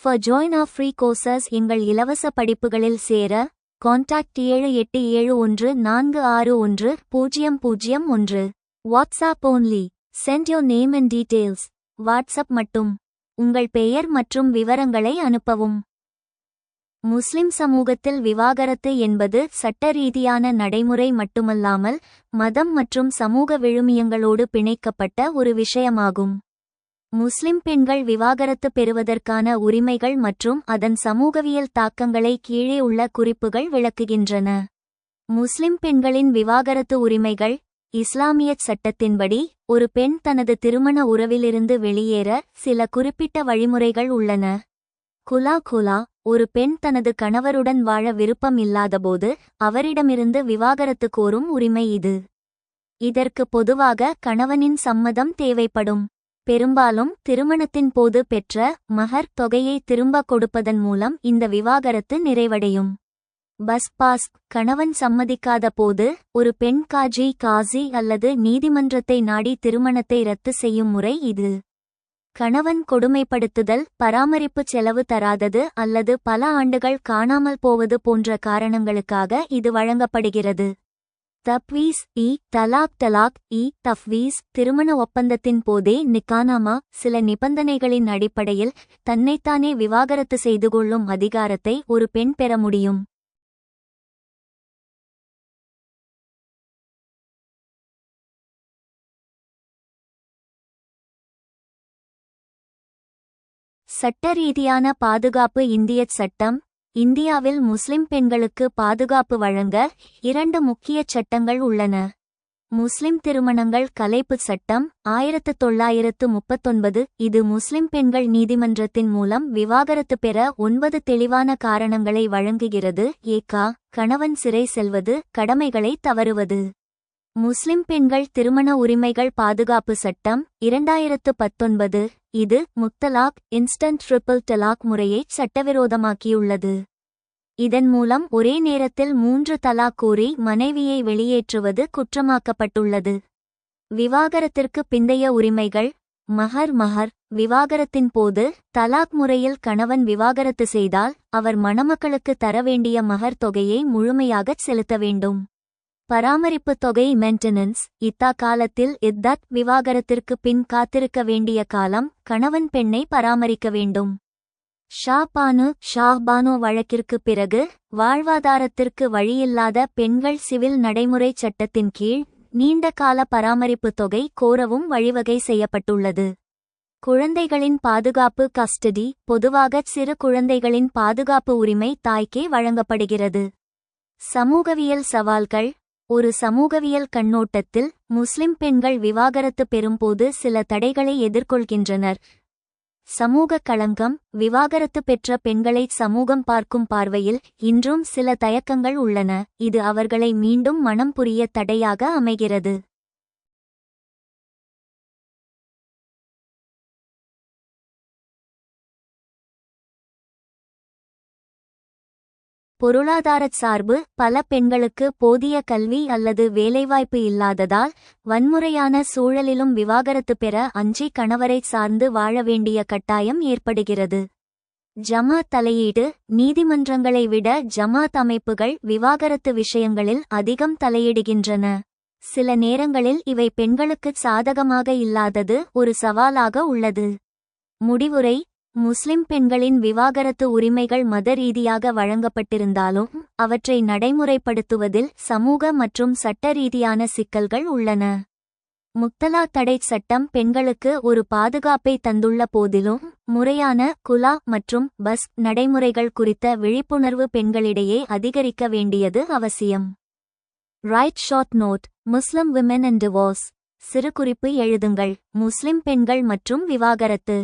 For join our free courses எங்கள் இலவச படிப்புகளில் சேர contact 7871461001. WhatsApp only. Send your name and details. WhatsApp மட்டும். உங்கள் பெயர் மற்றும் விவரங்களை அனுப்பவும். முஸ்லிம் சமூகத்தில் விவாகரத்து என்பது சட்ட ரீதியான நடைமுறை மட்டுமல்லாமல் மதம் மற்றும் சமூக விழுமியங்களோடு பிணைக்கப்பட்ட ஒரு விஷயமாகும். முஸ்லிம் பெண்கள் விவாகரத்து பெறுவதற்கான உரிமைகள் மற்றும் அதன் சமூகவியல் தாக்கங்களை கீழே உள்ள குறிப்புகள் விளக்குகின்றன. முஸ்லிம் பெண்களின் விவாகரத்து உரிமைகள். இஸ்லாமியச் சட்டத்தின்படி ஒரு பெண் தனது திருமண உறவிலிருந்து வெளியேற சில குறிப்பிட்ட வழிமுறைகள் உள்ளன. குலா ஒரு பெண் தனது கணவருடன் வாழ விருப்பம் இல்லாதபோது அவரிடமிருந்து விவாகரத்து கோரும் உரிமை இது. இதற்கு பொதுவாக கணவனின் சம்மதம் தேவைப்படும். பெரும்பாலும் திருமணத்தின் போது பெற்ற மஹர் தொகையை திரும்ப கொடுப்பதன் மூலம் இந்த விவாகரத்து நிறைவடையும். பாஸ் கணவன் சம்மதிக்காத போது ஒரு பெண் காசி அல்லது நீதிமன்றத்தை நாடி திருமணத்தை ரத்து செய்யும் முறை இது. கணவன் கொடுமைப்படுத்துதல், பராமரிப்பு செலவு தராதது அல்லது பல ஆண்டுகள் காணாமல் போவது போன்ற காரணங்களுக்காக இது வழங்கப்படுகிறது. தப்வீஸ் தலாக் தஃப்வீஸ் திருமண ஒப்பந்தத்தின் போதே நிக்கானாமா சில நிபந்தனைகளின் அடிப்படையில் தன்னைத்தானே விவாகரத்து செய்து கொள்ளும் அதிகாரத்தை ஒரு பெண் பெற முடியும். சட்ட ரீதியான பாதுகாப்பு. இந்தியச் சட்டம். இந்தியாவில் முஸ்லிம் பெண்களுக்கு பாதுகாப்பு வழங்க 2 முக்கிய சட்டங்கள் உள்ளன. முஸ்லிம் திருமணங்கள் கலைப்பு சட்டம் 1939. இது முஸ்லிம் பெண்கள் நீதிமன்றத்தின் மூலம் விவாகரத்து பெற 9 தெளிவான காரணங்களை வழங்குகிறது. கணவன் சிறை செல்வது, கடமைகளை தவறுவது. முஸ்லிம் பெண்கள் திருமண உரிமைகள் பாதுகாப்பு சட்டம் 2019. இது முத்தலாக் இன்ஸ்டன்ட் ட்ரிபிள் தலாக் முறையை சட்டவிரோதமாக்கியுள்ளது. இதன் மூலம் ஒரே நேரத்தில் 3 தலாக் கூறி மனைவியை வெளியேற்றுவது குற்றமாக்கப்பட்டுள்ளது. விவாகரத்திற்கு பிந்தைய உரிமைகள். மஹர் விவாகரத்தின் போது தலாக் முறையில் கணவன் விவாகரத்து செய்தால் அவர் மணமக்களுக்கு தர வேண்டிய மஹர் தொகையை முழுமையாகச் செலுத்த வேண்டும். பராமரிப்பு தொகை மெயின்டெனன்ஸ். காலத்தில் இத்தத் விவாகரத்திற்கு பின் காத்திருக்க வேண்டிய காலம் கணவன் பெண்ணை பராமரிக்க வேண்டும். ஷாஹ்பானோ வழக்கிற்கு பிறகு வாழ்வாதாரத்திற்கு வழியில்லாத பெண்கள் சிவில் நடைமுறை சட்டத்தின் கீழ் நீண்ட கால பராமரிப்பு தொகை கோரவும் வழிவகை செய்யப்பட்டுள்ளது. குழந்தைகளின் பாதுகாப்பு கஸ்டடி. பொதுவாக சிறு குழந்தைகளின் பாதுகாப்பு உரிமை தாய்க்கே வழங்கப்படுகிறது. சமூகவியல் சவால்கள். ஒரு சமூகவியல் கண்ணோட்டத்தில் முஸ்லிம் பெண்கள் விவாகரத்து பெறும்போது சில தடைகளை எதிர்கொள்கின்றனர். சமூக களங்கம். விவாகரத்து பெற்ற பெண்களை சமூகம் பார்க்கும் பார்வையில் இன்றும் சில தயக்கங்கள் உள்ளன. இது அவர்களை மீண்டும் மனம் புரிய தடையாக அமைகிறது. பொருளாதாரச் சார்பு. பல பெண்களுக்கு போதிய கல்வி அல்லது வேலைவாய்ப்பு இல்லாததால் வன்முறையான சூழலிலும் விவாகரத்து பெற அஞ்சி கணவரை சார்ந்து வாழ வேண்டிய கட்டாயம் ஏற்படுகிறது. ஜமாத் தலையீடு. நீதிமன்றங்களை விட ஜமாத் அமைப்புகள் விவாகரத்து விஷயங்களில் அதிகம் தலையிடுகின்றன. சில நேரங்களில் இவை பெண்களுக்கு சாதகமாக இல்லாதது ஒரு சவாலாக உள்ளது. முடிவுரை. முஸ்லிம் பெண்களின் விவாகரத்து உரிமைகள் மத ரீதியாக வழங்கப்பட்டிருந்தாலும் அவற்றை நடைமுறைப்படுத்துவதில் சமூக மற்றும் சட்ட ரீதியான சிக்கல்கள் உள்ளன. முத்தலாக் தடை சட்டம் பெண்களுக்கு ஒரு பாதுகாப்பை தந்துள்ள போதிலும் முறையான குலா மற்றும் பஸ் நடைமுறைகள் குறித்த விழிப்புணர்வு பெண்களிடையே அதிகரிக்க வேண்டியது அவசியம். Write short note. Muslim women and divorce. சிறுகுறிப்பு எழுதுங்கள். முஸ்லிம் பெண்கள் மற்றும் விவாகரத்து.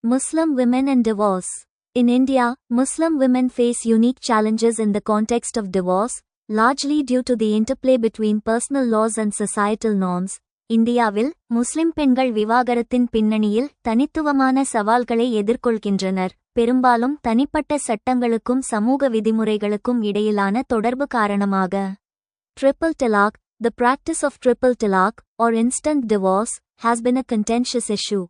Muslim women and divorce. In India, Muslim women face unique challenges in the context of divorce, largely due to the interplay between personal laws and societal norms. இந்தியாவில் முஸ்லிம் பெண்கள் விவாகரத்தின் பின்னணியில் தனித்துவமான சவால்களை எதிர்கொள்கின்றனர், பெரும்பாலும் தனிப்பட்ட சட்டங்களுக்கும் சமூக விதிமுறைகளுக்கும் இடையிலான தொடர்பு காரணமாக. Triple talaq. The practice of triple talaq, or instant divorce, has been a contentious issue.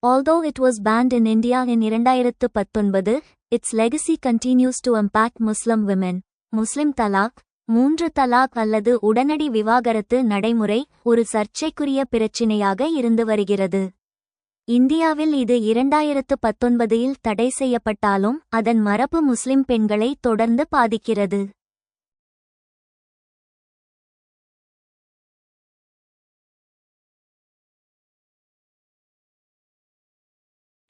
Although it was banned in India in 2019, its legacy continues to impact Muslim women. முஸ்லிம் தலாக், 3 தலாக் அல்லது உடனடி விவாகரத்து நடைமுறை ஒரு சர்ச்சைக்குரிய பிரச்சினையாக இருந்து வருகிறது. இந்தியாவில் இது 2019இல் தடை செய்யப்பட்டாலும் அதன் மரபு முஸ்லிம் பெண்களை தொடர்ந்து பாதிக்கிறது.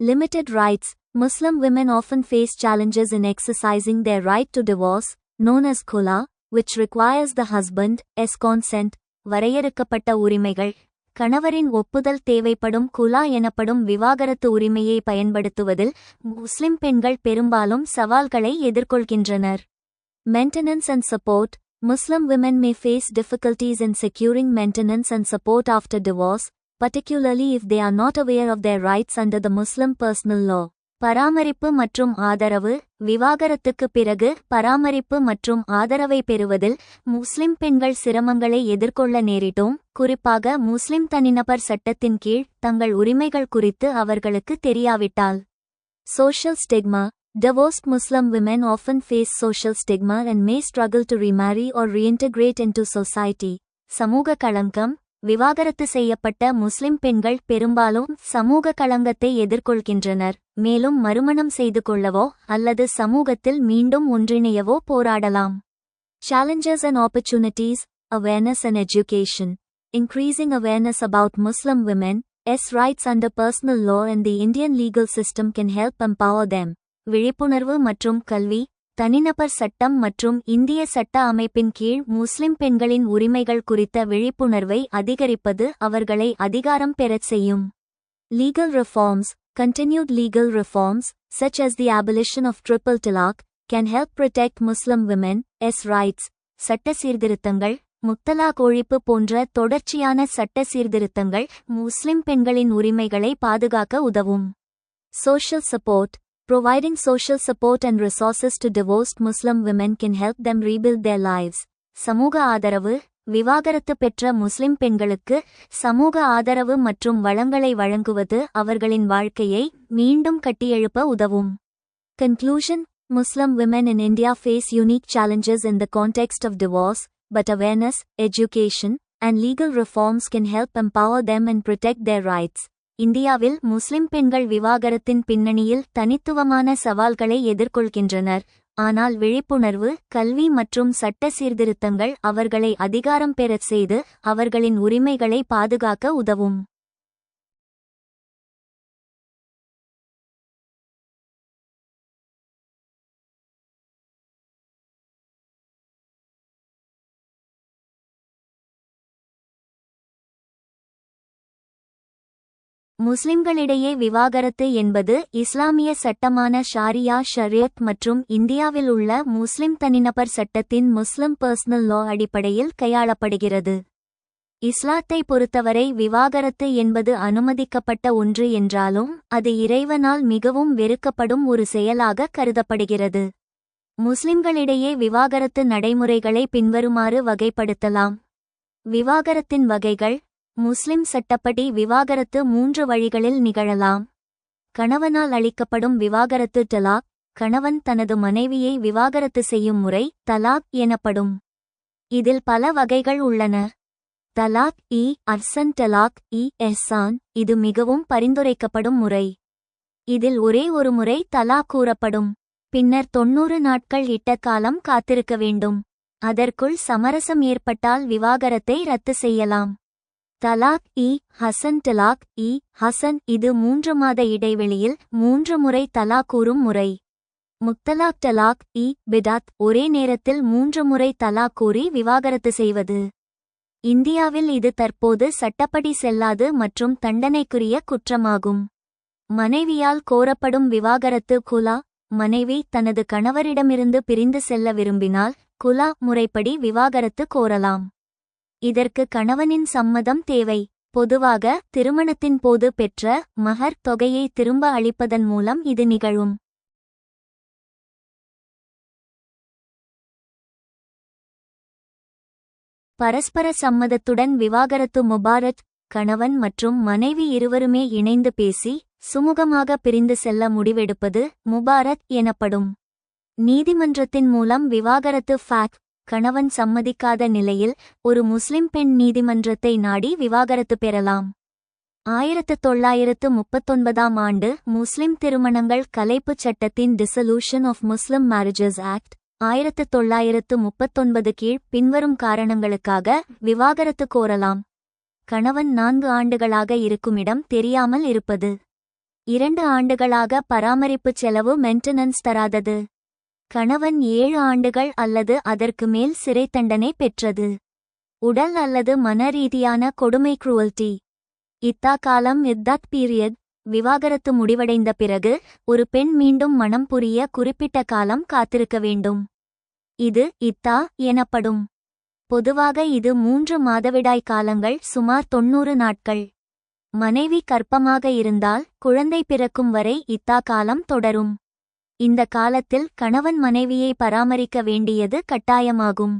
Limited rights. Muslim women often face challenges in exercising their right to divorce, known as khula, which requires the husband's consent. வரையறுக்கப்பட்ட உரிமைகள். கணவரின் ஒப்புதல் தேவைப்படும் குலா எனப்படும் விவாகரத்து உரிமையை பயன்படுத்துவதில் முஸ்லிம் பெண்கள் பெரும்பாலும் சவால்களை எதிர்கொள்கின்றனர். Maintenance and support. Muslim women may face difficulties in securing maintenance and support after divorce, particularly if they are not aware of their rights under the Muslim personal law. பராமரிப்பு மற்றும் ஆதரவு. விவாகரத்துக்கு பிறகு பராமரிப்பு மற்றும் ஆதரவை பெறுவதில் முஸ்லிம் பெண்கள் சிரமங்களை எதிர்கொள்ள நேரிடும், குறிப்பாக முஸ்லிம் தனிநபர் சட்டத்தின் கீழ் தங்கள் உரிமைகள் குறித்து அவர்களுக்கு தெரியாவிட்டால். Social stigma. Divorced Muslim women often face social stigma and may struggle to remarry or reintegrate into society. சமூக களங்கம். விவாகரத்து செய்யப்பட்ட முஸ்லிம் பெண்கள் பெரும்பாலும் சமூக களங்கத்தை எதிர்கொள்கின்றனர், மேலும் மறுமணம் செய்து கொள்ளவோ அல்லது சமூகத்தில் மீண்டும் ஒன்றிணையவோ போராடலாம். Challenges and opportunities. Awareness and education. Increasing awareness about Muslim women's rights under personal law and the Indian legal system can help empower them. விழிப்புணர்வு மற்றும் கல்வி. தனிநபர் சட்டம் மற்றும் இந்திய சட்ட அமைப்பின் கீழ் முஸ்லிம் பெண்களின் உரிமைகள் குறித்த விழிப்புணர்வை அதிகரிப்பது அவர்களை அதிகாரம் பெறச் செய்யும். Legal reforms. Continued legal reforms, such as the abolition of triple talaq, can help protect Muslim women's rights. சட்ட சீர்திருத்தங்கள். முத்தலாக் ஒழிப்பு போன்ற தொடர்ச்சியான சட்ட சீர்திருத்தங்கள் முஸ்லிம் பெண்களின் உரிமைகளை பாதுகாக்க உதவும். Social support. Providing social support and resources to divorced Muslim women can help them rebuild their lives. சமூக ஆதரவு. விவாகரத்து பெற்ற முஸ்லிம் பெண்களுக்கு சமூக ஆதரவு மற்றும் வளங்களை வழங்குவது அவர்களின் வாழ்க்கையை மீண்டும் கட்டியெழுப்ப உதவும். Conclusion. Muslim women in India face unique challenges in the context of divorce, but awareness, education, and legal reforms can help empower them and protect their rights. இந்தியாவில் முஸ்லிம் பெண்கள் விவாகரத்தின் பின்னணியில் தனித்துவமான சவால்களை எதிர்கொள்கின்றனர், ஆனால் விழிப்புணர்வு, கல்வி மற்றும் சட்ட சீர்திருத்தங்கள் அவர்களை அதிகாரம் பெறச் செய்து அவர்களின் உரிமைகளை பாதுகாக்க உதவும். முஸ்லிம்களிடையே விவாகரத்து என்பது இஸ்லாமிய சட்டமான ஷாரியா ஷரியத் மற்றும் இந்தியாவில் உள்ள முஸ்லிம் தனிநபர் சட்டத்தின் முஸ்லிம் பர்சனல் லா அடிப்படையில் கையாளப்படுகிறது. இஸ்லாத்தை பொறுத்தவரை விவாகரத்து என்பது அனுமதிக்கப்பட்ட ஒன்று என்றாலும் அது இறைவனால் மிகவும் வெறுக்கப்படும் ஒரு செயலாக கருதப்படுகிறது. முஸ்லிம்களிடையே விவாகரத்து நடைமுறைகளை பின்வருமாறு வகைப்படுத்தலாம். விவாகரத்தின் வகைகள். முஸ்லிம் சட்டப்படி விவாகரத்து 3 வழிகளில் நிகழலாம். கணவனால் அளிக்கப்படும் விவாகரத்து தலாக். கணவன் தனது மனைவியை விவாகரத்து செய்யும் முறை தலாக் எனப்படும். இதில் பல வகைகள் உள்ளன. தலாக் அர்சன் தலாக் எஹ்சான். இது மிகவும் பரிந்துரைக்கப்படும் முறை. இதில் ஒரே ஒரு முறை தலாக் கூறப்படும். பின்னர் 90 நாட்கள் இட்ட காலம் காத்திருக்க வேண்டும். அதற்குள் சமரசம் ஏற்பட்டால் விவாகரத்தை ரத்து செய்யலாம். தலாக் ஹசன் தலாக் ஹசன். இது 3 மாத இடைவெளியில் 3 முறை தலாக் கூறும் முறை. முத்தலாக் தலாக் பிடாத். ஒரே நேரத்தில் 3 முறை தலாக் கூறி விவாகரத்து செய்வது. இந்தியாவில் இது தற்போது சட்டப்படி செல்லாது மற்றும் தண்டனைக்குரிய குற்றமாகும். மனைவியால் கோரப்படும் விவாகரத்து குலா. மனைவி தனது கணவரிடமிருந்து பிரிந்து செல்ல விரும்பினால் குலா முறைப்படி விவாகரத்து கோரலாம். இதற்கு கணவனின் சம்மதம் தேவை. பொதுவாக திருமணத்தின் போது பெற்ற மஹர் தொகையை திரும்ப அளிப்பதன் மூலம் இது நிகழும். பரஸ்பர சம்மதத்துடன் விவாகரத்து முபாரத். கணவன் மற்றும் மனைவி இருவருமே இணைந்து பேசி சுமூகமாக பிரிந்து செல்ல முடிவெடுப்பது முபாரத் எனப்படும். நீதிமன்றத்தின் மூலம் விவாகரத்து ஃபேக். கணவன் சம்மதிக்காத நிலையில் ஒரு முஸ்லிம் பெண் நீதிமன்றத்தை நாடி விவாகரத்து பெறலாம். 1939ஆம் ஆண்டு முஸ்லிம் திருமணங்கள் கலைப்புச் சட்டத்தின் dissolution of Muslim marriages act 1939 கீழ் பின்வரும் காரணங்களுக்காக விவாகரத்து கோரலாம். கணவன் 4 ஆண்டுகளாக இருக்குமிடம் தெரியாமல் இருப்பது. 2 ஆண்டுகளாக பராமரிப்பு செலவு மெயின்டெனன்ஸ் தராதது. கணவன் 7 ஆண்டுகள் அல்லது அதற்கு மேல் சிறை தண்டனை பெற்றது. உடல் அல்லது மன ரீதியான கொடுமை குரூவல்டி. இத்தா காலம் இத்தத் பீரியட். விவாகரத்து முடிவடைந்த பிறகு ஒரு பெண் மீண்டும் மனம் புரிய குறிப்பிட்ட காலம் காத்திருக்க வேண்டும். இது இத்தா எனப்படும். பொதுவாக இது 3 மாதவிடாய் காலங்கள், சுமார் 90 நாட்கள். மனைவி கர்ப்பமாக இருந்தால் குழந்தை பிறக்கும் வரை இத்தா காலம் தொடரும். இந்த காலத்தில் கணவன் மனைவியை பராமரிக்க வேண்டியது கட்டாயமாகும்.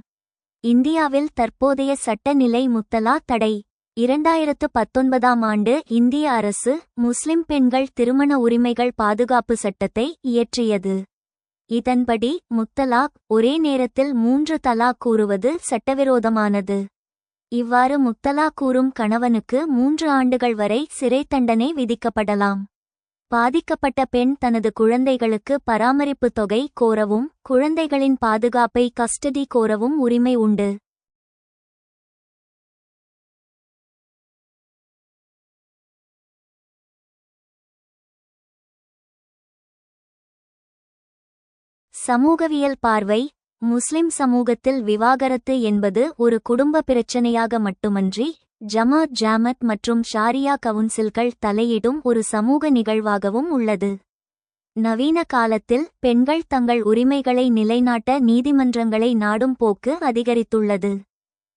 இந்தியாவில் தற்போதைய சட்ட நிலை முத்தலா தடை. 2019ஆம் ஆண்டு இந்திய அரசு முஸ்லிம் பெண்கள் திருமண உரிமைகள் பாதுகாப்பு சட்டத்தை இயற்றியது. இதன்படி முத்தலாக், ஒரே நேரத்தில் 3 தலாக் கூறுவது சட்டவிரோதமானது. இவ்வாறு முத்தலாக் கூறும் கணவனுக்கு 3 ஆண்டுகள் வரை சிறை தண்டனை விதிக்கப்படலாம். பாதிக்கப்பட்ட பெண் தனது குழந்தைகளுக்கு பராமரிப்பு தொகை கோரவும் குழந்தைகளின் பாதுகாப்பை கஸ்டடி கோரவும் உரிமை உண்டு. சமூகவியல் பார்வை. முஸ்லிம் சமூகத்தில் விவாகரத்து என்பது ஒரு குடும்ப பிரச்சினையாக மட்டுமன்றி ஜமாத் மற்றும் ஷாரியா கவுன்சில்கள் தலையிடும் ஒரு சமூக நிகழ்வாகவும் உள்ளது. நவீன காலத்தில் பெண்கள் தங்கள் உரிமைகளை நிலைநாட்ட நீதிமன்றங்களை நாடும் போக்கு அதிகரித்துள்ளது.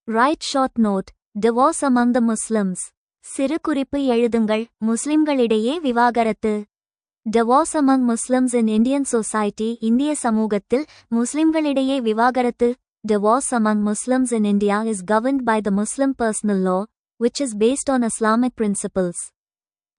Write short note: divorce among the Muslims. சிறு குறிப்பு எழுதுங்கள்: முஸ்லிம்களிடையே விவாகரத்து. Divorce among Muslims in Indian society. இந்திய சமூகத்தில் முஸ்லிம்களிடையே விவாகரத்து. Divorce among Muslims in India is governed by the Muslim personal law, which is based on Islamic principles.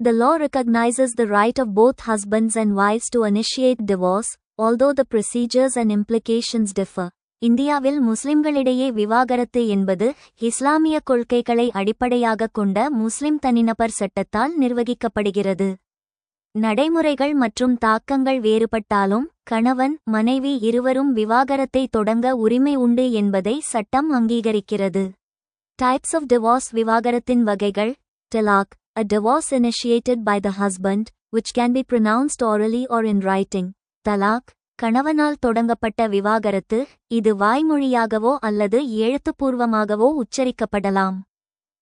The law recognizes the right of both husbands and wives to initiate divorce, although the procedures and implications differ. இந்தியாவில் முஸ்லிம்களிடையே விவாகரத்து என்பது இஸ்லாமிய கொள்கைகளை அடிப்படையாகக் கொண்ட முஸ்லிம் தனிநபர் சட்டத்தால் நிர்வகிக்கப்படுகிறது. நடைமுறைகள் மற்றும் தாக்கங்கள் வேறுபட்டாலும் கணவன் மனைவி இருவரும் விவாகரத்தை தொடங்க உரிமை உண்டு என்பதை சட்டம் அங்கீகரிக்கிறது. Types of divorce. விவாகரத்தின் வகைகள். Talaq, a divorce initiated by the husband, which can be pronounced orally or in writing. Talaq, கணவனால் தொடங்கப்பட்ட விவாகரத்து, இது வாய்மொழியாகவோ அல்லது எழுத்துப்பூர்வமாகவோ உச்சரிக்கப்படலாம்.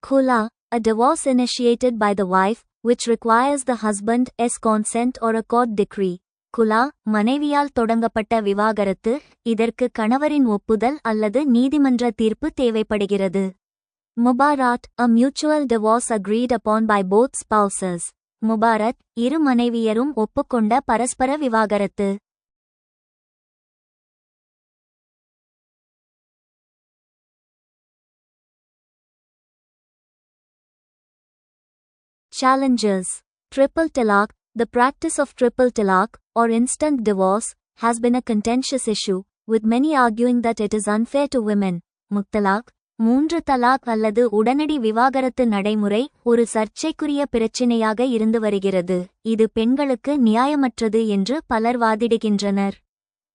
Khula, a divorce initiated by the wife, which requires the husband's consent or a court decree. குலா, மனைவியால் தொடங்கப்பட்ட விவாகரத்து, இதற்கு கணவரின் ஒப்புதல் அல்லது நீதிமன்ற தீர்ப்பு தேவைப்படுகிறது. முபாராத், a mutual divorce agreed upon by both spouses. முபாரத், இரு மனைவியரும் ஒப்புக்கொண்ட பரஸ்பர விவாகரத்து. Challenges. Triple talaq. The practice of triple talaq, or instant divorce, has been a contentious issue, with many arguing that it is unfair to women. முத்தலாக், 3 தலாக் அல்லது உடனடி விவாகரத்து நடைமுறை ஒரு சர்ச்சைக்குரிய பிரச்சினையாக இருந்து வருகிறது. இது பெண்களுக்கு நியாயமற்றது என்று பலர் வாதிடுகின்றனர்.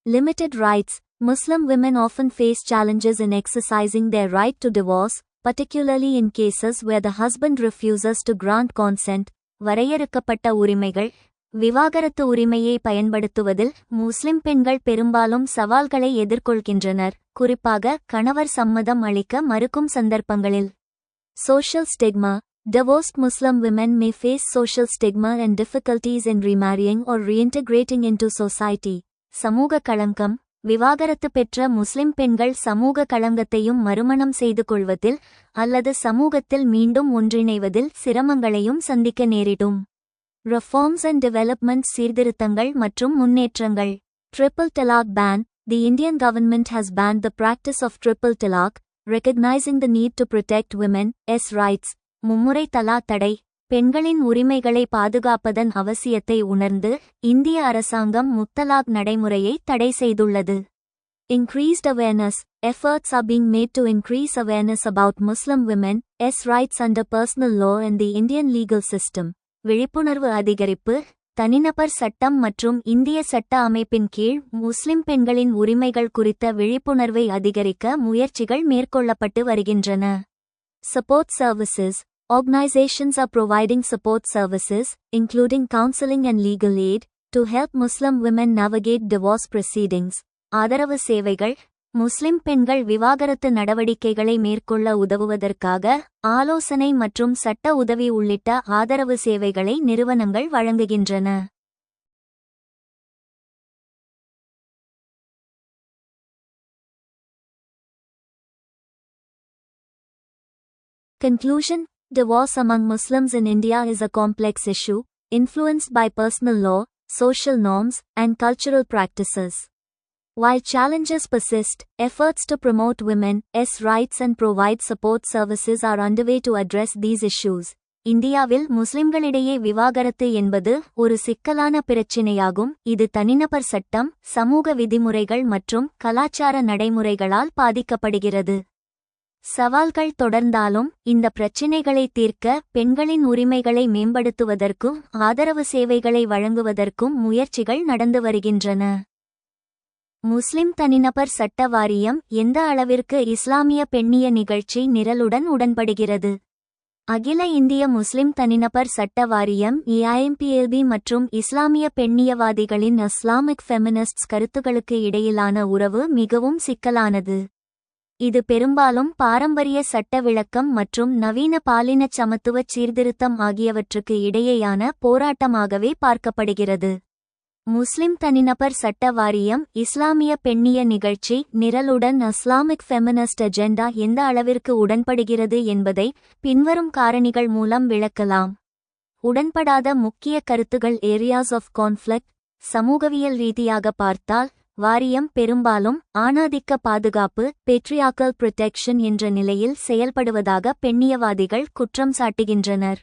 Limited rights. Muslim women often face challenges in exercising their right to divorce, particularly in cases where the husband refuses to grant consent. வரையறுக்கப்பட்ட உரிமைகள். விவாகரத்து உரிமையை பயன்படுத்துவதில் முஸ்லிம் பெண்கள் பெரும்பாலும் சவால்களை எதிர்கொள்கின்றனர், குறிப்பாக கணவர் சம்மதம் அளிக்க மறுக்கும் சந்தர்ப்பங்களில். Social stigma. Divorced Muslim women may face social stigma and difficulties in remarrying or reintegrating into society. சமூக களங்கம். விவாகரத்து பெற்ற முஸ்லிம் பெண்கள் சமூக களங்கத்தையும் மறுமணம் செய்து கொள்வதில் அல்லது சமூகத்தில் மீண்டும் ஒன்றிணைவதில் சிரமங்களையும் சந்திக்க நேரிடும். Reforms and development. சீர்திருத்தங்கள் மற்றும் முன்னேற்றங்கள். Triple talaq ban. The Indian government has banned the practice of triple talaq, recognizing the need to protect women's rights. மும்முறை தலா தடை. பெண்களின் உரிமைகளை பாதுகாப்பதன் அவசியத்தை உணர்ந்து இந்திய அரசாங்கம் முத்தலாக் நடைமுறையை தடை செய்துள்ளது. Increased awareness. Efforts are being made to increase awareness about Muslim women's rights under personal law and the Indian legal system. விழிப்புணர்வு அதிகரிப்பு. தனிநபர் சட்டம் மற்றும் இந்திய சட்ட அமைப்பின் கீழ் முஸ்லிம் பெண்களின் உரிமைகள் குறித்த விழிப்புணர்வை அதிகரிக்க முயற்சிகள் மேற்கொள்ளப்பட்டு வருகின்றன. Support services. Organizations are providing support services, including counseling and legal aid, to help Muslim women navigate divorce proceedings. ஆதரவு சேவைகள். முஸ்லிம் பெண்கள் விவாகரத்து நடவடிக்கைகளை மேற்கொள்ள உதவுவதற்காக ஆலோசனை மற்றும் சட்ட உதவி உள்ளிட்ட ஆதரவு சேவைகளை நிறுவனங்கள் வழங்குகின்றன. Conclusion. Divorce among Muslims in India is a complex issue, influenced by personal law, social norms, and cultural practices. While challenges persist, efforts to promote women's rights and provide support services are underway to address these issues. இந்தியாவில் முஸ்லிம்களிடையே விவாகரத்து என்பது ஒரு சிக்கலான பிரச்சினையாகும். இது தனிநபர் சட்டம், சமூக விதிமுறைகள் மற்றும் கலாச்சார நடைமுறைகளால் பாதிக்கப்படுகிறது. சவால்கள் தொடர்ந்தாலும் இந்த பிரச்சினைகளை தீர்க்க பெண்களின் உரிமைகளை மேம்படுத்துவதற்கும் ஆதரவு சேவைகளை வழங்குவதற்கும் முயற்சிகள் நடந்து வருகின்றன. முஸ்லிம் தனிநபர் சட்ட வாரியம் எந்த அளவிற்கு இஸ்லாமிய பெண்ணிய நிகழ்ச்சி நிரலுடன் உடன்படுகிறது? அகில இந்திய முஸ்லிம் தனிநபர் சட்ட வாரியம் EIMPLB மற்றும் இஸ்லாமிய பெண்ணியவாதிகளின் இஸ்லாமிக் ஃபெமினிஸ்ட்ஸ் கருத்துகளுக்கு இடையிலான உறவு மிகவும் சிக்கலானது. இது பெரும்பாலும் பாரம்பரிய சட்ட விளக்கம் மற்றும் நவீன பாலின சமத்துவ சீர்திருத்தம் ஆகியவற்றுக்கு இடையேயான போராட்டமாகவே பார்க்கப்படுகிறது. முஸ்லிம் தனிநபர் சட்ட வாரியம் இஸ்லாமிய பெண்ணிய நிகழ்ச்சி நிரலுடன் இஸ்லாமிக் ஃபெமினிஸ்ட் அஜெண்டா எந்த அளவிற்கு உடன்படுகிறது என்பதை பின்வரும் காரணிகள் மூலம் விளக்கலாம். உடன்படாத முக்கிய கருத்துகள். Areas of conflict. சமூகவியல் ரீதியாக பார்த்தால் வாரியம் பெரும்பாலும் ஆணாதிக்க பாதுகாப்பு பேட்ரியார்க்கல் புரொடெக்ஷன் என்ற நிலையில் செயல்படுவதாக பெண்ணியவாதிகள் குற்றம் சாட்டுகின்றனர்.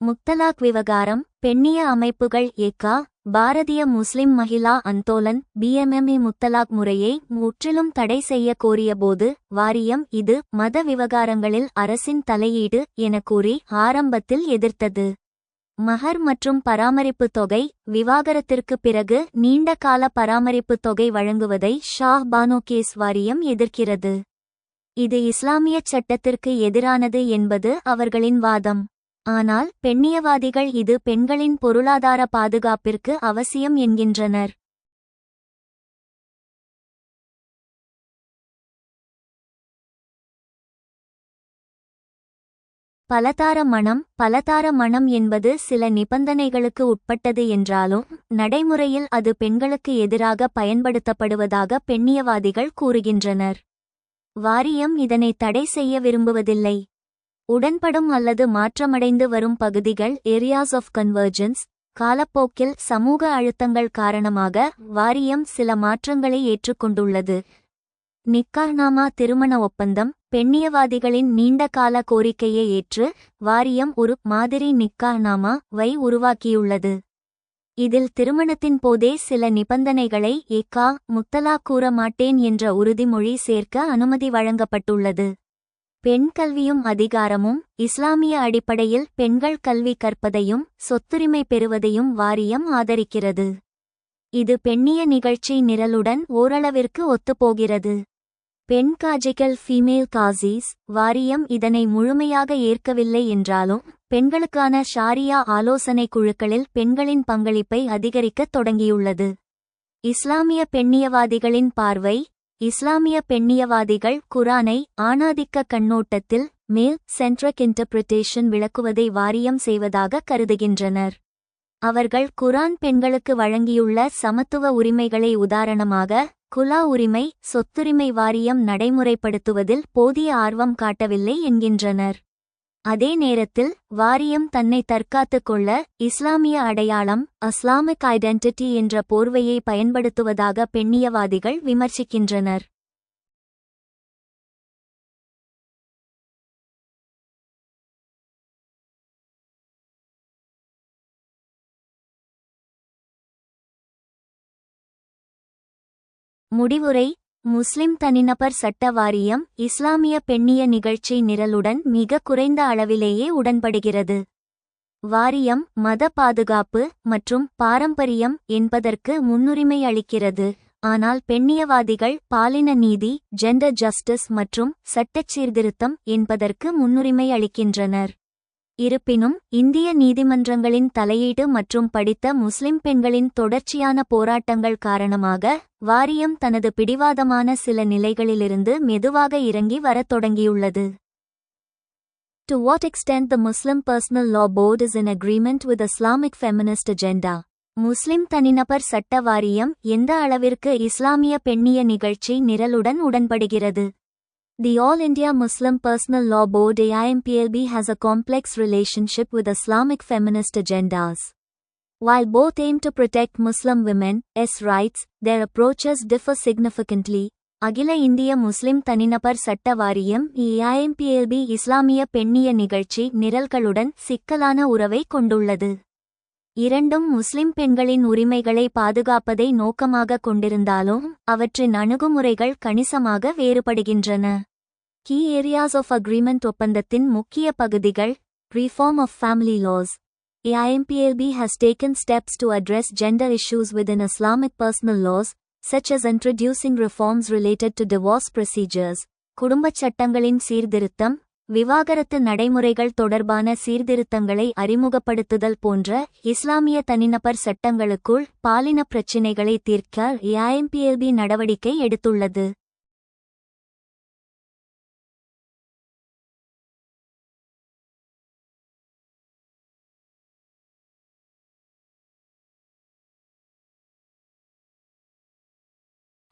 முத்தலாக் விவகாரம். பெண்ணிய அமைப்புகள் ஏகா, பாரதிய முஸ்லிம் மகிளா அந்தோலன், BMME முத்தலாக் முறையை முற்றிலும் தடை செய்ய கோரியபோது வாரியம் இது மத விவகாரங்களில் அரசின் தலையீடு என கூறி ஆரம்பத்தில் எதிர்த்தது. மஹர் மற்றும் பராமரிப்பு தொகை. விவாகரத்திற்கு பிறகு நீண்ட கால பராமரிப்பு தொகை வழங்குவதை ஷாஹ் பானோ கேஸ் வாரியம் எதிர்க்கிறது. இது இஸ்லாமிய சட்டத்திற்கு எதிரானது என்பது அவர்களின் வாதம். ஆனால் பெண்ணியவாதிகள் இது பெண்களின் பொருளாதார பாதுகாப்பிற்கு அவசியம் என்கின்றனர். பலதார மணம். பலதார மணம் என்பது சில நிபந்தனைகளுக்கு உட்பட்டது என்றாலும் நடைமுறையில் அது பெண்களுக்கு எதிராக பயன்படுத்தப்படுவதாக பெண்ணியவாதிகள் கூறுகின்றனர். வாரியம் இதனை தடை செய்ய விரும்புவதில்லை. உடன்படும் அல்லது மாற்றமடைந்து வரும் பகுதிகள். Areas of convergence. காலப்போக்கில் சமூக அழுத்தங்கள் காரணமாக வாரியம் சில மாற்றங்களை ஏற்றுக்கொண்டுள்ளது. நிக்காஹ்நாமா திருமண ஒப்பந்தம். பெண்ணியவாதிகளின் நீண்டகால கோரிக்கையை ஏற்று வாரியம் ஒரு மாதிரி நிக்காஹ்நாமா-வை உருவாக்கியுள்ளது. இதில் திருமணத்தின் போதே சில நிபந்தனைகளை ஏகா, முத்தலாக் கூற மாட்டேன் என்ற உறுதிமொழி சேர்க்க அனுமதி வழங்கப்பட்டுள்ளது. பெண் கல்வியும் அதிகாரமும். இஸ்லாமிய அடிப்படையில் பெண்கள் கல்வி கற்பதையும் சொத்துரிமை பெறுவதையும் வாரியம் ஆதரிக்கிறது. இது பெண்ணிய நிகழ்ச்சி நிரலுடன் ஓரளவிற்கு ஒத்துப்போகிறது. பெண் காஜிகள் ஃபீமேல் காசீஸ். வாரியம் இதனை முழுமையாக ஏற்கவில்லை என்றாலும் பெண்களுக்கான ஷாரியா ஆலோசனை குழுக்களில் பெண்களின் பங்களிப்பை அதிகரிக்கத் தொடங்கியுள்ளது. இஸ்லாமிய பெண்ணியவாதிகளின் பார்வை. இஸ்லாமிய பெண்ணியவாதிகள் குரானை ஆணாதிக்க கண்ணோட்டத்தில் மேல் சென்ட்ரிக் இன்டர்பிரிட்டேஷன் விளக்குவதை வாரியம் செய்வதாக கருதுகின்றனர். அவர்கள் குரான் பெண்களுக்கு வழங்கியுள்ள சமத்துவ உரிமைகளை உதாரணமாக குலா உரிமை, சொத்துரிமை வாரியம் நடைமுறைப்படுத்துவதில் போதிய ஆர்வம் காட்டவில்லை என்கின்றனர். அதே நேரத்தில் வாரியம் தன்னை தற்காத்துக் கொள்ள இஸ்லாமிய அடையாளம் இஸ்லாமிக் ஐடென்டிட்டி என்ற போர்வையை பயன்படுத்துவதாக பெண்ணியவாதிகள் விமர்சிக்கின்றனர். முடிவுரை முஸ்லிம் தனிநபர் சட்ட வாரியம் இஸ்லாமிய பெண்ணிய நிகழ்ச்சி நிரலுடன் மிக குறைந்த அளவிலேயே உடன்படுகிறது. வாரியம் மத பாதுகாப்பு மற்றும் பாரம்பரியம் என்பதற்கு முன்னுரிமை அளிக்கிறது, ஆனால் பெண்ணியவாதிகள் பாலின நீதி, ஜெண்டர் ஜஸ்டிஸ் மற்றும் சட்டச் சீர்திருத்தம் என்பதற்கு முன்னுரிமை அளிக்கின்றனர். இருப்பினும் இந்திய நீதிமன்றங்களின் தலையீடு மற்றும் படித்த முஸ்லிம் பெண்களின் தொடர்ச்சியான போராட்டங்கள் காரணமாக வாரியம் தனது பிடிவாதமான சில நிலைகளிலிருந்து மெதுவாக இறங்கி வரத் தொடங்கியுள்ளது. To what extent the Muslim Personal Law Board is in agreement with Islamic feminist agenda? முஸ்லிம் தனிநபர் சட்ட வாரியம் எந்த அளவிற்கு இஸ்லாமிய பெண்ணிய நிகழ்ச்சி நிரலுடன் உடன்படுகிறது? The All India Muslim Personal Law Board AIMPLB has a complex relationship with Islamic feminist agendas. While both aim to protect Muslim women's rights, their approaches differ significantly. அகில இந்திய முஸ்லிம் தனிநபர் சட்ட வாரியம் AIMPLB இஸ்லாமிய பெண்ணிய நிகழ்ச்சி நிரல்களுடன் சிக்கலான உறவை கொண்டுள்ளது. இரண்டும் முஸ்லிம் பெண்களின் உரிமைகளை பாதுகாப்பதை நோக்கமாக கொண்டிருந்தாலும் அவற்றின் அணுகுமுறைகள் கணிசமாக வேறுபடுகின்றன. Key Areas of Agreement ஒப்பந்தத்தின் முக்கிய பகுதிகள். Reform of Family Laws. AIMPLB has taken steps to address gender issues within Islamic personal laws, such as introducing reforms related to divorce procedures. குடும்பச் சட்டங்களின் சீர்திருத்தம், விவாகரத்து நடைமுறைகள் தொடர்பான சீர்திருத்தங்களை அறிமுகப்படுத்துதல் போன்ற இஸ்லாமிய தனிநபர் சட்டங்களுக்குள் பாலின பிரச்சினைகளை தீர்க்க AIMPLB நடவடிக்கை எடுத்துள்ளது.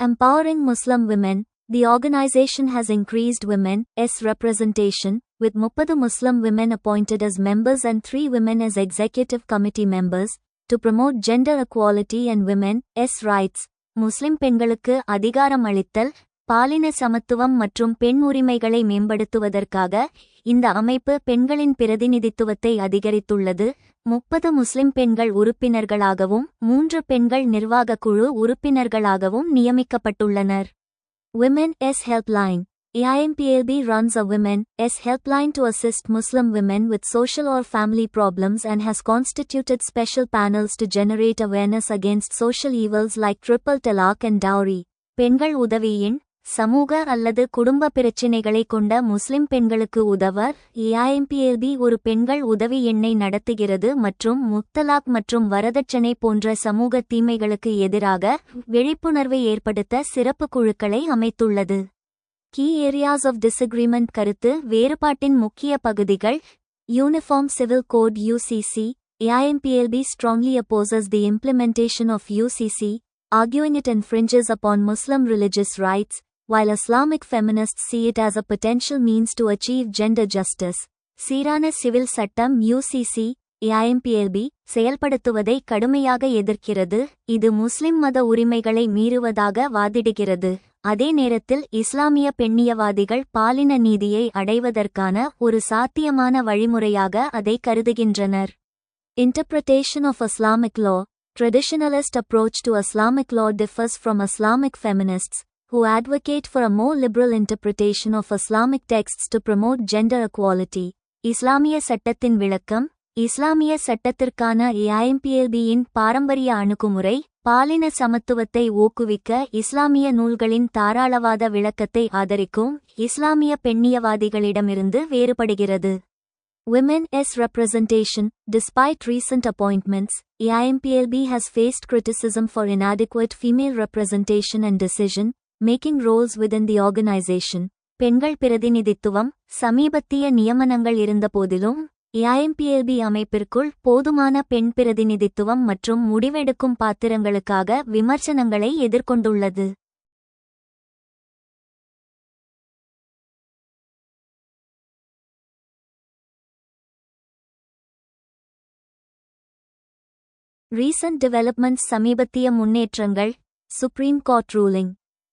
Empowering Muslim women. The organization has increased women's representation, with 30 Muslim women appointed as members and 3 women as executive committee members, to promote gender equality and women's rights. முஸ்லிம் பெண்களுக்கு அதிகாரம் அளித்தல், பாலின சமத்துவம் மற்றும் பெண் உரிமைகளை மேம்படுத்துவதற்காக இந்த அமைப்பு பெண்களின் பிரதிநிதித்துவத்தை அதிகரித்துள்ளது. 30 முஸ்லிம் பெண்கள் உறுப்பினர்களாகவும் 3 பெண்கள் நிர்வாக குழு உறுப்பினர்களாகவும் நியமிக்கப்பட்டுள்ளனர். Women's Helpline. AIMPLB runs a women's helpline to assist Muslim women with social or family problems and has constituted special panels to generate awareness against social evils like triple talaq and dowry. பெண்கள் உதவியின் சமூக அல்லது குடும்ப பிரச்சினைகளை கொண்ட முஸ்லிம் பெண்களுக்கு உதவ AIMPLB ஒரு பெண்கள் உதவி எண்ணை நடத்துகிறது மற்றும் முத்தலாக் மற்றும் வரதட்சணை போன்ற சமூக தீமைகளுக்கு எதிராக விழிப்புணர்வை ஏற்படுத்த சிறப்பு குழுக்களை அமைத்துள்ளது. Key Areas of Disagreement. கருத்து வேறுபாட்டின் முக்கிய பகுதிகள். Uniform Civil Code UCC. AIMPLB strongly opposes the implementation of UCC, arguing it infringes upon Muslim religious rights, while Islamic feminists see it as a potential means to achieve gender justice. சீரான civil சட்டம் UCC AIMPLB செயல்படுத்துவதை கடுமையாக எதிர்க்கிறது, இது முஸ்லிம் மத உரிமைகளை மீறுவதாக வாதிடுகிறது. அதே நேரத்தில் இஸ்லாமிய பெண்ணியவாதிகள் பாலின நீதியை அடைவதற்கான ஒரு சாத்தியமான வழிமுறையாக அதை கருதுகின்றனர். Interpretation of Islamic law. Traditionalist approach to Islamic law differs from Islamic feminists, who advocate for a more liberal interpretation of Islamic texts to promote gender equality. இஸ்லாமிய சட்டத்தின் விளக்கம். இஸ்லாமிய சட்டத்திற்கான AIMPLB-யின் பாரம்பரிய அணுகுமுறை பாலின சமத்துவத்தை ஊக்குவிக்க இஸ்லாமிய நூல்களின் தாராளவாத விளக்கத்தை ஆதரிக்கும் இஸ்லாமிய பெண்ணியவாதிகளிடமிருந்து வேறுபடுகிறது. Women's representation. Despite recent appointments, AIMPLB has faced criticism for inadequate female representation and decision-making roles within the organization. பெண்கள் பிரதிநிதித்துவம் சமீபத்திய நியமனங்கள் இருந்தபோதிலும் AIMPLB அமைப்பிற்குள் போதுமான பெண் பிரதிநிதித்துவம் மற்றும் முடிவெடுக்கும் பாத்திரங்களுக்காக விமர்சனங்களை எதிர்கொண்டுள்ளது. Recent developments. சமீபத்திய முன்னேற்றங்கள். Supreme Court ruling.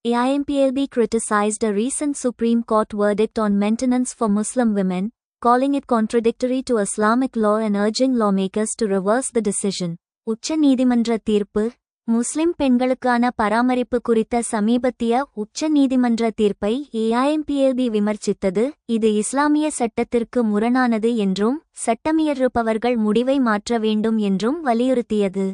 AIMPLB criticized a recent Supreme Court verdict on maintenance for Muslim women, calling it contradictory to Islamic law and urging lawmakers to reverse the decision. உச்ச நீதிமன்ற தீர்ப்பு முஸ்லிம் பெண்களுக்கான பராமரிப்பு குறித்த சமீபத்திய உச்ச நீதிமன்ற தீர்ப்பை ஏஐஎம்பிஎல்பி விமர்சித்தது. இது இஸ்லாமிய சட்டத்திற்கு முரணானது என்றும் சட்டமியற்றுபவர்கள் முடிவை மாற்ற வேண்டும் என்றும் வலியுறுத்தியது.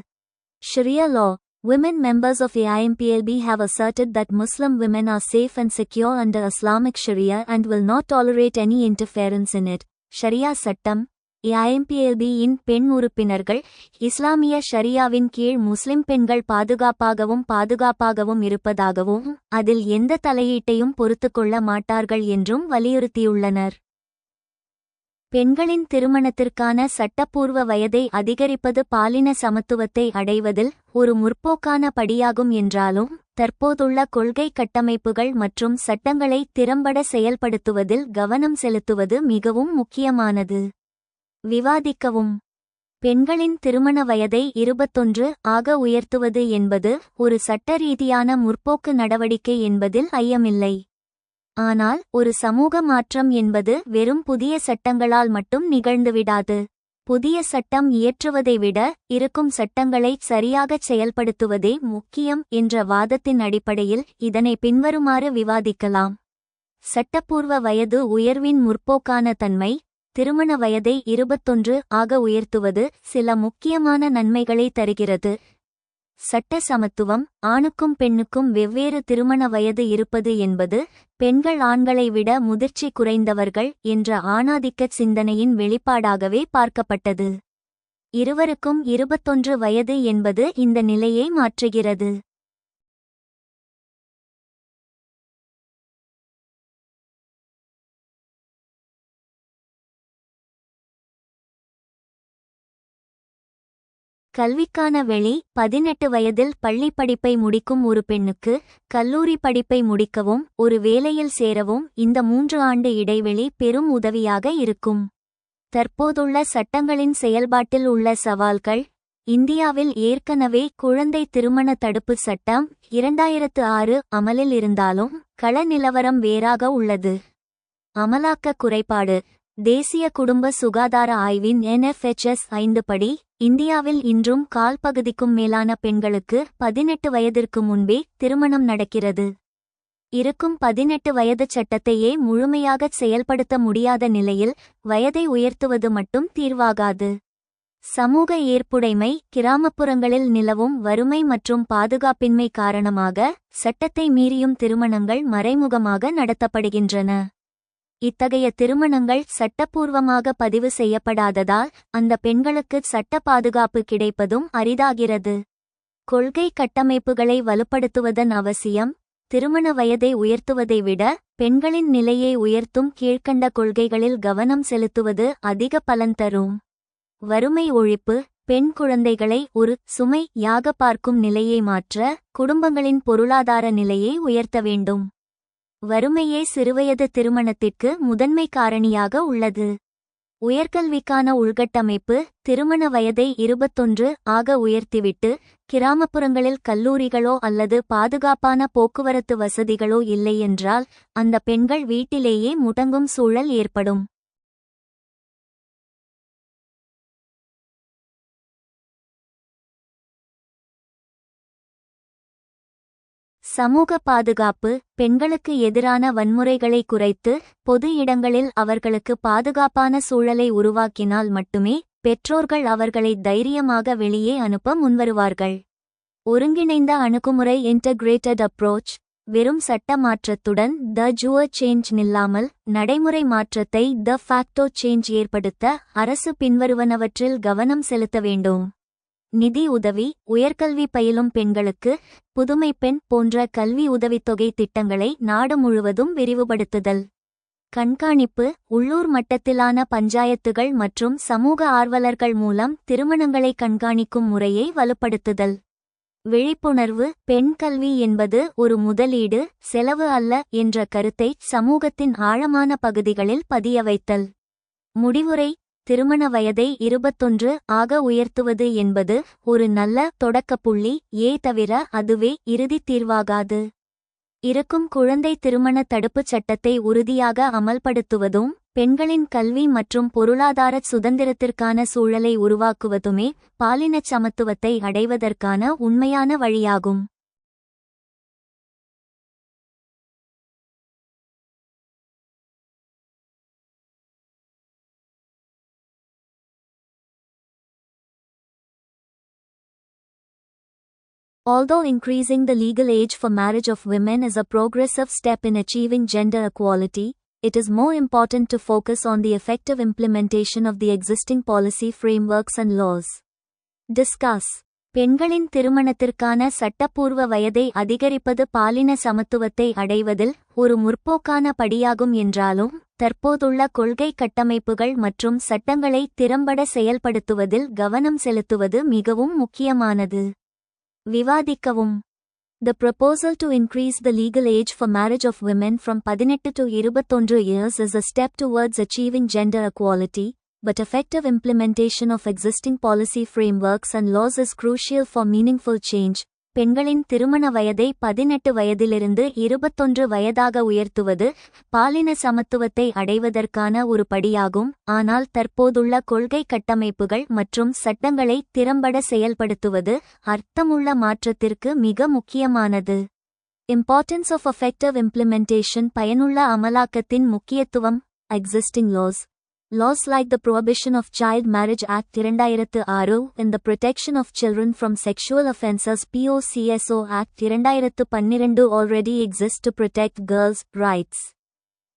Sharia law. Women members of AIMPLB have asserted that Muslim women are safe and secure under Islamic Sharia and will not tolerate any interference in it. ஷரியா சட்டம். AIMPLB-இன் பெண் உறுப்பினர்கள் இஸ்லாமிய ஷரியாவின் கீழ் முஸ்லிம் பெண்கள் பாதுகாப்பாகவும் இருப்பதாகவும் அதில் எந்த தலையீட்டையும் பொறுத்துக்கொள்ள மாட்டார்கள் என்றும் வலியுறுத்தியுள்ளனர். பெண்களின் திருமணத்திற்கான சட்டப்பூர்வ வயதை அதிகரிப்பது பாலின சமத்துவத்தை அடைவதில் ஒரு முற்போக்கான படியாகும் என்றாலும் தற்போதுள்ள கொள்கை கட்டமைப்புகள் மற்றும் சட்டங்களை திறம்பட செயல்படுத்துவதில் கவனம் செலுத்துவது மிகவும் முக்கியமானது. விவாதிக்கவும். பெண்களின் திருமண வயதை 21 ஆக உயர்த்துவது என்பது ஒரு சட்டரீதியான முற்போக்கு நடவடிக்கை என்பதில் ஐயமில்லை. ஆனால் ஒரு சமூக மாற்றம் என்பது வெறும் புதிய சட்டங்களால் மட்டும் நிகழ்ந்துவிடாது. புதிய சட்டம் இயற்றுவதை விட இருக்கும் சட்டங்களை சரியாகச் செயல்படுத்துவதே முக்கியம் என்ற வாதத்தின் அடிப்படையில் இதனை பின்வருமாறு விவாதிக்கலாம். சட்டப்பூர்வ வயது உயர்வின் முற்போக்கான தன்மை. திருமண வயதை 21 ஆக உயர்த்துவது சில முக்கியமான நன்மைகளை தருகிறது. சட்ட சமத்துவம். ஆணுக்கும் பெண்ணுக்கும் வெவ்வேறு திருமண வயது இருப்பது என்பது பெண்கள் ஆண்களை விட முதிர்ச்சி குறைந்தவர்கள் என்ற ஆணாதிக்கச் சிந்தனையின் வெளிப்பாடாகவே பார்க்கப்பட்டது. இருவருக்கும் 21 வயது என்பது இந்த நிலையை மாற்றுகிறது. கல்விக்கான வெளி. 18 வயதில் பள்ளி படிப்பை முடிக்கும் ஒரு பெண்ணுக்கு கல்லூரி படிப்பை முடிக்கவும் ஒரு வேலையில் சேரவும் இந்த 3 ஆண்டு இடைவெளி பெரும் உதவியாக இருக்கும். தற்போதுள்ள சட்டங்களின் செயல்பாட்டில் உள்ள சவால்கள். இந்தியாவில் ஏற்கனவே குழந்தை திருமண தடுப்பு சட்டம் 2006 அமலில் இருந்தாலும் கள நிலவரம் வேறாக உள்ளது. அமலாக்க குறைபாடு. தேசிய குடும்ப சுகாதார ஆய்வின் NFHS 5 படி இந்தியாவில் இன்றும் கால்பகுதிக்கும் மேலான பெண்களுக்கு 18 வயதிற்கு முன்பே திருமணம் நடக்கிறது. இருக்கும் 18 வயது சட்டத்தையே முழுமையாகச் செயல்படுத்த முடியாத நிலையில் வயதை உயர்த்துவது மட்டும் தீர்வாகாது. சமூக ஏற்புடைமை. கிராமப்புறங்களில் நிலவும் வறுமை மற்றும் பாதுகாப்பின்மை காரணமாக சட்டத்தை மீறியும் திருமணங்கள் மறைமுகமாக நடத்தப்படுகின்றன. இத்தகைய திருமணங்கள் சட்டப்பூர்வமாக பதிவு செய்யப்படாததால் அந்த பெண்களுக்கு சட்ட பாதுகாப்பு கிடைப்பதும் அரிதாகிறது. கொள்கை கட்டமைப்புகளை வலுப்படுத்துவதன் அவசியம். திருமண வயதை உயர்த்துவதை விட பெண்களின் நிலையை உயர்த்தும் கீழ்க்கண்ட கொள்கைகளில் கவனம் செலுத்துவது அதிக பலன் தரும். வறுமை ஒழிப்பு. பெண் குழந்தைகளை ஒரு சுமையாக பார்க்கும் நிலையை மாற்ற குடும்பங்களின் பொருளாதார நிலையை உயர்த்த வேண்டும். வறுமையே சிறுவயது திருமணத்திற்கு முதன்மை காரணியாக உள்ளது. உயர்கல்விக்கான உள்கட்டமைப்பு. திருமண வயதை 21 ஆக உயர்த்திவிட்டு கிராமப்புறங்களில் கல்லூரிகளோ அல்லது பாதுகாப்பான போக்குவரத்து வசதிகளோ இல்லையென்றால் அந்த பெண்கள் வீட்டிலேயே முடங்கும் சூழல் ஏற்படும். சமூக பாதுகாப்பு. பெண்களுக்கு எதிரான வன்முறைகளை குறைத்து பொது இடங்களில் அவர்களுக்கு பாதுகாப்பான சூழலை உருவாக்கினால் மட்டுமே பெற்றோர்கள் அவர்களை தைரியமாக வெளியே அனுப்ப முன்வருவார்கள். ஒருங்கிணைந்த அணுகுமுறை இன்டகிரேட்டட் அப்ரோச். வெறும் சட்ட மாற்றத்துடன் த ஜுவர் சேஞ்ச் நில்லாமல் நடைமுறை மாற்றத்தை த ஃபேக்டோ சேஞ்ச் ஏற்படுத்த அரசு பின்வருவனவற்றில் கவனம் செலுத்த வேண்டும். நிதி உதவி. உயர்கல்வி பயிலும் பெண்களுக்கு புதுமை பெண் போன்ற கல்வி உதவித்தொகை திட்டங்களை நாடு முழுவதும் விரிவுபடுத்துதல். கண்காணிப்பு. உள்ளூர் மட்டத்திலான பஞ்சாயத்துகள் மற்றும் சமூக ஆர்வலர்கள் மூலம் திருமணங்களை கண்காணிக்கும் முறையை வலுப்படுத்துதல். விழிப்புணர்வு. பெண் கல்வி என்பது ஒரு முதலீடு, செலவு அல்ல என்ற கருத்தை சமூகத்தின் ஆழமான பகுதிகளில் பதிய வைத்தல். முடிவுரை. திருமண வயதை 21 ஆக உயர்த்துவது என்பது ஒரு நல்ல தொடக்கப்புள்ளி தவிர அதுவே இறுதித் தீர்வாகாது. இருக்கும் குழந்தை திருமண தடுப்புச் சட்டத்தை உறுதியாக அமல்படுத்துவதும் பெண்களின் கல்வி மற்றும் பொருளாதார சுதந்திரத்திற்கான சூழலை உருவாக்குவதுமே பாலினச் சமத்துவத்தை அடைவதற்கான உண்மையான வழியாகும். Although increasing the legal age for marriage of women is a progressive step in achieving gender equality, it is more important to focus on the effective implementation of the existing policy frameworks and laws. Discuss. பெண்களின் திருமணத்திற்கான சட்டப்பூர்வ வயதை அதிகரிப்பது பாலின சமத்துவத்தை அடைவதில் ஒரு முற்போக்கான படியாகும் என்றாலும், தற்போதுள்ள கொள்கை கட்டமைப்புகள் மற்றும் சட்டங்களை திறம்பட செயல்படுத்துவதில் கவனம் செலுத்துவது மிகவும் முக்கியமானது. விவாதிக்கவும். The proposal to increase the legal age for marriage of women from 18 to 21 years is a step towards achieving gender equality, but effective implementation of existing policy frameworks and laws is crucial for meaningful change. பெண்களின் திருமண வயதை 18 வயதிலிருந்து 21 வயதாக உயர்த்துவது பாலின சமத்துவத்தை அடைவதற்கான ஒரு படியாகும், ஆனால் தற்போதுள்ள கொள்கை கட்டமைப்புகள் மற்றும் சட்டங்களை திறம்பட செயல்படுத்துவது அர்த்தமுள்ள மாற்றத்திற்கு மிக முக்கியமானது. Importance of effective implementation. பயனுள்ள அமலாக்கத்தின் முக்கியத்துவம். Existing laws. Laws like the Prohibition of Child Marriage Act 2006 and the Protection of Children from Sexual Offences POCSO Act 2012 already exist to protect girls' rights.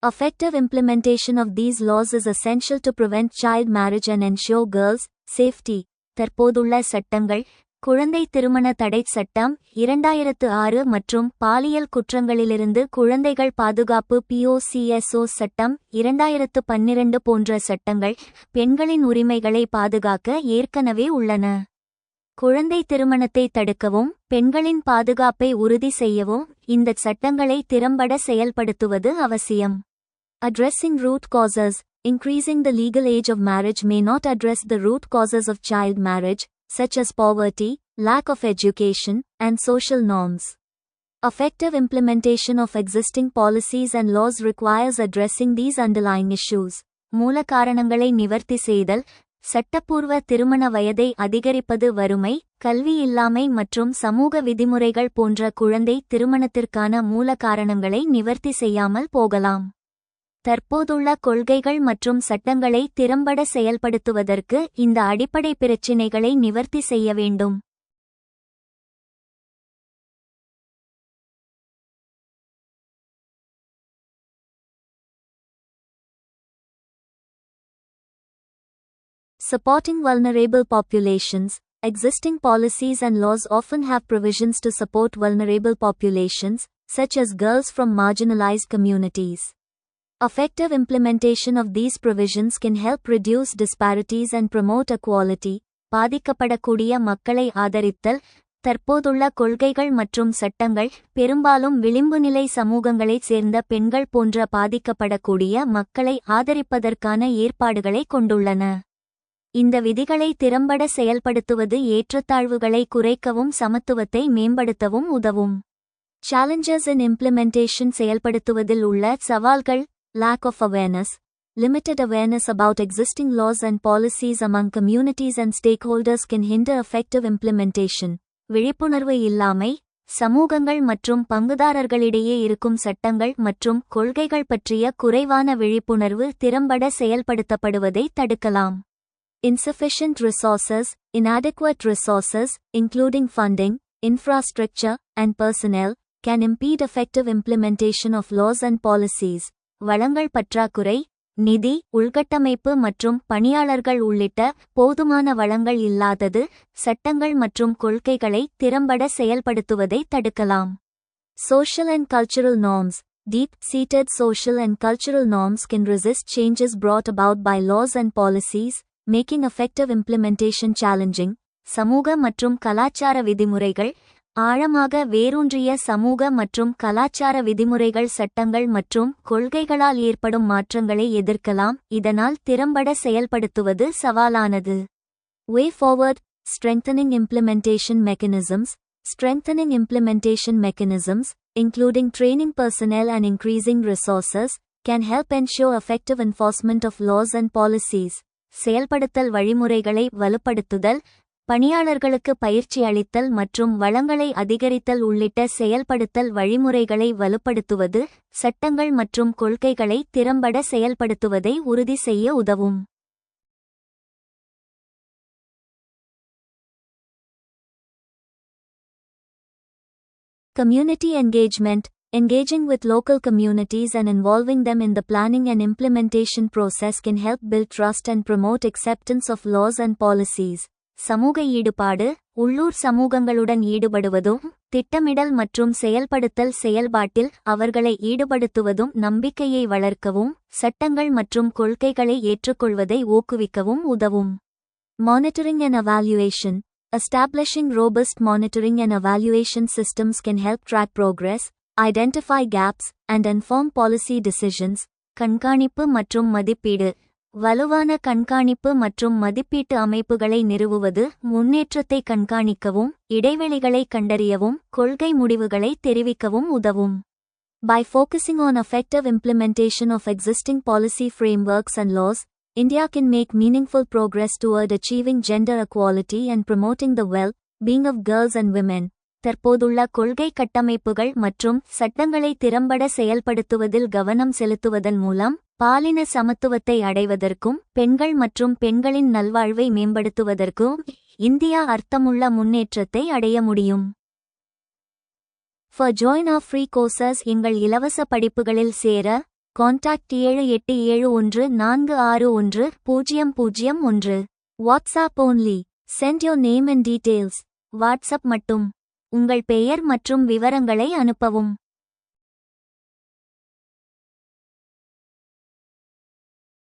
Effective implementation of these laws is essential to prevent child marriage and ensure girls' safety. தற்போதுள்ள சட்டங்கள். குழந்தை திருமண தடைச் சட்டம் 2006 மற்றும் பாலியல் குற்றங்களிலிருந்து குழந்தைகள் பாதுகாப்பு POCSO சட்டம் 2012 போன்ற சட்டங்கள் பெண்களின் உரிமைகளை பாதுகாக்க ஏற்கனவே உள்ளன. குழந்தை திருமணத்தை தடுக்கவும் பெண்களின் பாதுகாப்பை உறுதி செய்யவும் இந்த சட்டங்களை திறம்பட செயல்படுத்துவது அவசியம். Addressing root causes. Increasing the legal age of marriage may not address the root causes of child marriage, such as poverty, lack of education, and social norms. Effective implementation of existing policies and laws requires addressing these underlying issues. மூல காரணங்களை நிவர்த்தி செய்தல். சட்டப்பூர்வ திருமண வயதை அதிகரிப்பது வறுமை, கல்வி இல்லாமை மற்றும் சமூக விதிமுறைகள் போன்ற குழந்தை திருமணத்திற்கான மூல காரணங்களை நிவர்த்தி செய்யாமல் போகலாம். தற்போதுள்ள கொள்கைகள் மற்றும் சட்டங்களை திறம்பட செயல்படுத்துவதற்கு இந்த அடிப்படை பிரச்சினைகளை நிவர்த்தி செய்ய வேண்டும். Supporting vulnerable populations. Existing policies and laws often have provisions to support vulnerable populations, such as girls from marginalized communities. Effective implementation of these provisions can help reduce disparities and promote equality. பாதிக்கப்படக்கூடிய மக்களை ஆதரித்தல். தற்போதுள்ள கொள்கைகள் மற்றும் சட்டங்கள் பெரும்பாலும் விளிம்புநிலை சமூகங்களைச் சேர்ந்த பெண்கள் போன்ற பாதிக்கப்படக்கூடிய மக்களை ஆதரிப்பதற்கான ஏற்பாடுகளை கொண்டுள்ளன. இந்த விதிகளை திறம்பட செயல்படுத்துவது ஏற்றத்தாழ்வுகளை குறைக்கவும் சமத்துவத்தை மேம்படுத்தவும் உதவும். Challenges in implementation. செயல்படுத்துவதில் உள்ள சவால்கள். Lack of awareness. Limited awareness about existing laws and policies among communities and stakeholders can hinder effective implementation. விழிப்புணர்வு இல்லாமை. சமூகங்கள் மற்றும் பங்குதாரர்களிடையே இருக்கும் சட்டங்கள் மற்றும் கொள்கைகள் பற்றிய குறைவான விழிப்புணர்வு திறம்பட செயல்படுத்தப்படுவதை தடுக்கலாம். Insufficient resources. Inadequate resources, including funding, infrastructure, and personnel, can impede effective implementation of laws and policies. வளங்கள் பற்றாக்குறை. நிதி, உள்கட்டமைப்பு மற்றும் பணியாளர்கள் உள்ளிட்ட போதுமான வளங்கள் இல்லாதது சட்டங்கள் மற்றும் கொள்கைகளை திறம்பட செயல்படுத்துவதை தடுக்கலாம். Social and cultural norms. Deep-seated social and cultural norms can resist changes brought about by laws and policies, making effective implementation challenging. சமூக மற்றும் கலாச்சார விதிமுறைகள். ஆழமாக வேரூன்றிய சமூக மற்றும் கலாச்சார விதிமுறைகள் சட்டங்கள் மற்றும் கொள்கைகளால் ஏற்படும் மாற்றங்களை எதிர்க்கலாம், இதனால் திறம்பட செயல்படுத்துவது சவாலானது. Way forward. Strengthening implementation mechanisms. Strengthening implementation mechanisms, including training personnel and increasing resources, can help ensure effective enforcement of laws and policies. செயல்படுத்தல் வழிமுறைகளை வலுப்படுத்துதல், பணியாளர்களுக்கு பயிற்சி அளித்தல் மற்றும் வளங்களை அதிகரித்தல் உள்ளிட்ட செயல்படுத்தல் வழிமுறைகளை வலுப்படுத்துவது சட்டங்கள் மற்றும் கொள்கைகளை திறம்பட செயல்படுத்துவதை உறுதி செய்ய உதவும். Community engagement. Engaging with local communities and involving them in the planning and implementation process can help build trust and promote acceptance of laws and policies. சமூக ஈடுபாடு, உள்ளூர் சமூகங்களுடன் ஈடுபடுவதும், திட்டமிடல் மற்றும் செயல்படுத்தல் செயல்பாட்டில் அவர்களை ஈடுபடுத்துவதும் நம்பிக்கையை வளர்க்கவும், சட்டங்கள் மற்றும் கொள்கைகளை ஏற்றுக்கொள்வதை ஊக்குவிக்கவும் உதவும். Monitoring and evaluation. Establishing robust monitoring and evaluation systems can help track progress, identify gaps, and inform policy decisions. கண்காணிப்பு மற்றும் மதிப்பீடு. வலுவான கண்காணிப்பு மற்றும் மதிப்பீட்டு அமைப்புகளை நிறுவுவது முன்னேற்றத்தை கண்காணிக்கவும், இடைவெளிகளை கண்டறியவும், கொள்கை முடிவுகளை தெரிவிக்கவும் உதவும். By focusing on effective implementation of existing policy frameworks and laws, India can make meaningful progress toward achieving gender equality and promoting the well-being of girls and women. தற்போதுள்ள கொள்கை கட்டமைப்புகள் மற்றும் சட்டங்களை திறம்பட செயல்படுத்துவதில் கவனம் செலுத்துவதன் மூலம் பாலின சமத்துவத்தை அடைவதற்கும் பெண்கள் மற்றும் பெண்களின் நல்வாழ்வை மேம்படுத்துவதற்கும் இந்தியா அர்த்தமுள்ள முன்னேற்றத்தை அடைய முடியும். For join our free courses, எங்கள் இலவச படிப்புகளில் சேர contact 7871461001. WhatsApp only. Send your name and details. WhatsApp மட்டும். உங்கள் பெயர் மற்றும் விவரங்களை அனுப்பவும்.